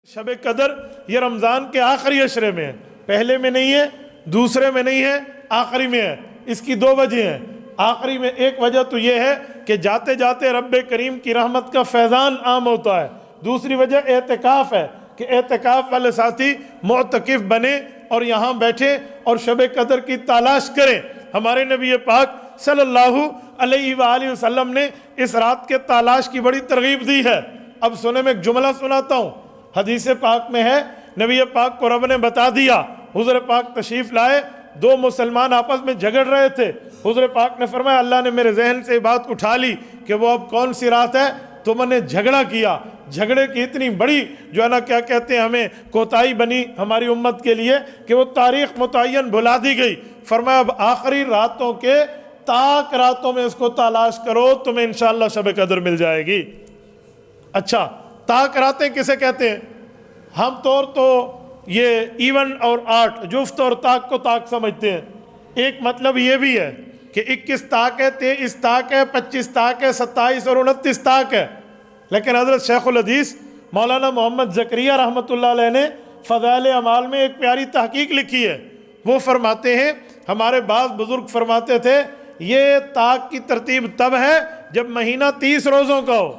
شب قدر یہ رمضان کے آخری عشرے میں ہے، پہلے میں نہیں ہے، دوسرے میں نہیں ہے، آخری میں ہے۔ اس کی دو وجہ ہیں۔ آخری میں ایک وجہ تو یہ ہے کہ جاتے جاتے رب کریم کی رحمت کا فیضان عام ہوتا ہے۔ دوسری وجہ اعتکاف ہے کہ اعتکاف والے ساتھی معتکف بنے اور یہاں بیٹھے اور شب قدر کی تلاش کریں۔ ہمارے نبی پاک صلی اللہ علیہ وآلہ وسلم نے اس رات کے تلاش کی بڑی ترغیب دی ہے۔ اب سنیں، میں ایک جملہ سناتا ہوں۔ حدیث پاک میں ہے، نبی پاک کو رب نے بتا دیا، حضور پاک تشریف لائے، دو مسلمان آپس میں جھگڑ رہے تھے۔ حضور پاک نے فرمایا اللہ نے میرے ذہن سے بات اٹھا لی کہ وہ اب کون سی رات ہے؟ تم نے جھگڑا کیا، جھگڑے کی اتنی بڑی جو ہے نا کیا کہتے ہیں ہمیں کوتاہی بنی ہماری امت کے لیے کہ وہ تاریخ متعین بھلا دی گئی۔ فرمایا اب آخری راتوں کے تاک راتوں میں اس کو تلاش کرو، تمہیں انشاءاللہ شب قدر مل جائے گی۔ اچھا، تاک راتیں کسے کہتے ہیں؟ ہم طور تو یہ ایون اور آرٹ، جفت اور تاک کو تاک سمجھتے ہیں۔ ایک مطلب یہ بھی ہے کہ 21 تاک ہے، 23 تاک ہے، 25 تاک ہے، 27 اور 29 تاک ہے۔ لیکن حضرت شیخ الحدیث مولانا محمد زکریا رحمۃ اللہ علیہ نے فضائل اعمال میں ایک پیاری تحقیق لکھی ہے۔ وہ فرماتے ہیں، ہمارے بعض بزرگ فرماتے تھے یہ تاک کی ترتیب تب ہے جب مہینہ 30 روزوں کا ہو،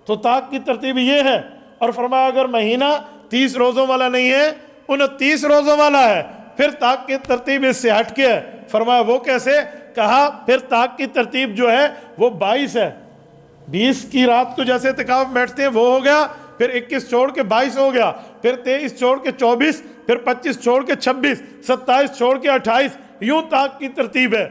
تو تاک کی ترتیب یہ ہے۔ اور فرمایا اگر مہینہ 30 روزوں والا نہیں ہے، 29 روزوں والا ہے، پھر تاک کی ترتیب اس سے ہٹ کے ہے۔ فرمایا وہ کیسے؟ کہا پھر تاک کی ترتیب جو ہے وہ 22 ہے۔ 20 کی رات کو جیسے اعتکاف بیٹھتے ہیں وہ ہو گیا، پھر 21 چھوڑ کے 22 ہو گیا، پھر 23 چھوڑ کے 24، پھر 25 چھوڑ کے 26، 27 چھوڑ کے 28، یوں تاک کی ترتیب ہے۔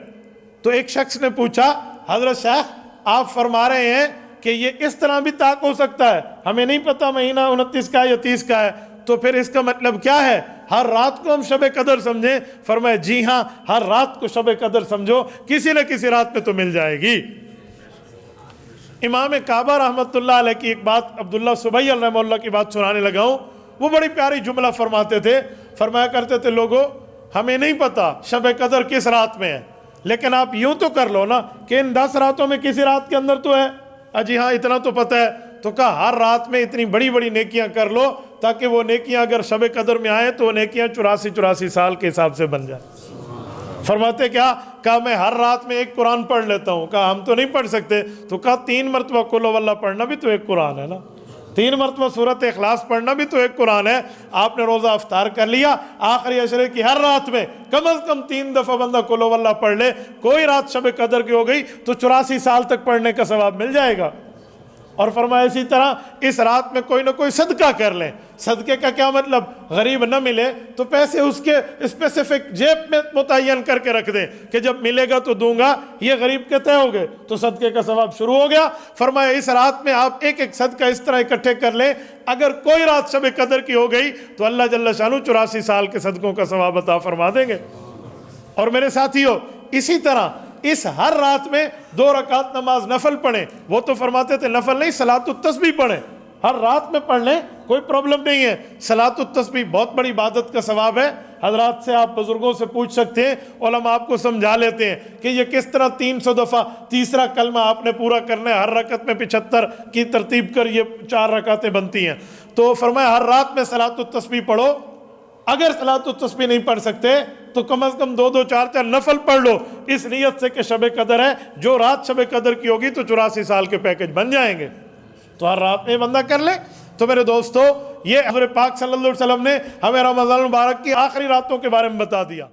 تو ایک شخص نے پوچھا حضرت شیخ آپ فرما رہے ہیں کہ یہ اس طرح بھی تاک ہو سکتا ہے، ہمیں نہیں پتا مہینہ 29 کا ہے یا 30 کا ہے، تو پھر اس کا مطلب کیا ہے؟ ہر رات کو ہم شب قدر سمجھیں؟ فرمایا جی ہاں، ہر رات کو شب قدر سمجھو، کسی نہ کسی رات میں تو مل جائے گی۔ امام کعبہ رحمۃ اللہ علیہ کی ایک بات عبداللہ سبیل رحمہ اللہ کی بات سنانے لگا ہوں۔ وہ بڑی پیاری جملہ فرماتے تھے، فرمایا کرتے تھے لوگوں ہمیں نہیں پتا شب قدر کس رات میں ہے، لیکن آپ یوں تو کر لو نا کہ ان 10 راتوں میں کسی رات کے اندر تو ہے۔ جی ہاں اتنا تو پتہ ہے، تو کہا ہر رات میں اتنی بڑی بڑی نیکیاں کر لو تاکہ وہ نیکیاں اگر شب قدر میں آئیں تو وہ نیکیاں 84 سال کے حساب سے بن جائیں۔ فرماتے کیا؟ کہا میں ہر رات میں ایک قرآن پڑھ لیتا ہوں۔ کہا ہم تو نہیں پڑھ سکتے، تو کہا 3 مرتبہ قل ہو اللہ پڑھنا بھی تو ایک قرآن ہے نا، 3 مرتبہ سورۃ اخلاص پڑھنا بھی تو ایک قرآن ہے۔ آپ نے روزہ افطار کر لیا، آخری عشرے کی ہر رات میں کم از کم 3 دفعہ بندہ قل ہو اللہ پڑھ لے، کوئی رات شب قدر کی ہو گئی تو 84 سال تک پڑھنے کا ثواب مل جائے گا۔ اور فرمایا اسی طرح اس رات میں کوئی نہ کوئی صدقہ کر لیں۔ صدقے کا کیا مطلب؟ غریب نہ ملے تو پیسے اس کے اسپیسیفک جیب میں متعین کر کے رکھ دیں کہ جب ملے گا تو دوں گا، یہ غریب کے طے ہو گئے تو صدقے کا ثواب شروع ہو گیا۔ فرمایا اس رات میں آپ ایک ایک صدقہ اس طرح اکٹھے کر لیں، اگر کوئی رات شب قدر کی ہو گئی تو اللہ جل شانہ 84 سال کے صدقوں کا ثواب عطا فرما دیں گے۔ اور میرے ساتھیو اسی طرح اس ہر رات میں 2 رکعت نماز نفل پڑھیں۔ وہ تو فرماتے تھے نفل نہیں، صلاۃ التسبیح پڑھیں، ہر رات میں پڑھ لیں، کوئی پرابلم نہیں ہے۔ صلاۃ التسبیح بہت بڑی عبادت کا ثواب ہے۔ حضرات سے آپ بزرگوں سے پوچھ سکتے ہیں، علماء آپ کو سمجھا لیتے ہیں کہ یہ کس طرح 300 دفعہ تیسرا کلمہ آپ نے پورا کرنا ہے، ہر رکعت میں 75 کی ترتیب کر یہ 4 رکعتیں بنتی ہیں۔ تو فرمایا ہر رات میں صلاۃ التسبیح پڑھو۔ اگر صلاۃ التسبیح نہیں پڑھ سکتے تو کم از کم 2 4 نفل پڑھ لو، اس نیت سے کہ شب قدر ہے، جو رات شب قدر کی ہوگی تو 84 سال کے پیکج بن جائیں گے۔ تو ہر رات میں بندہ کر لے۔ تو میرے دوستو یہ حضور پاک صلی اللہ علیہ وسلم نے ہمیں رمضان المبارک کی آخری راتوں کے بارے میں بتا دیا۔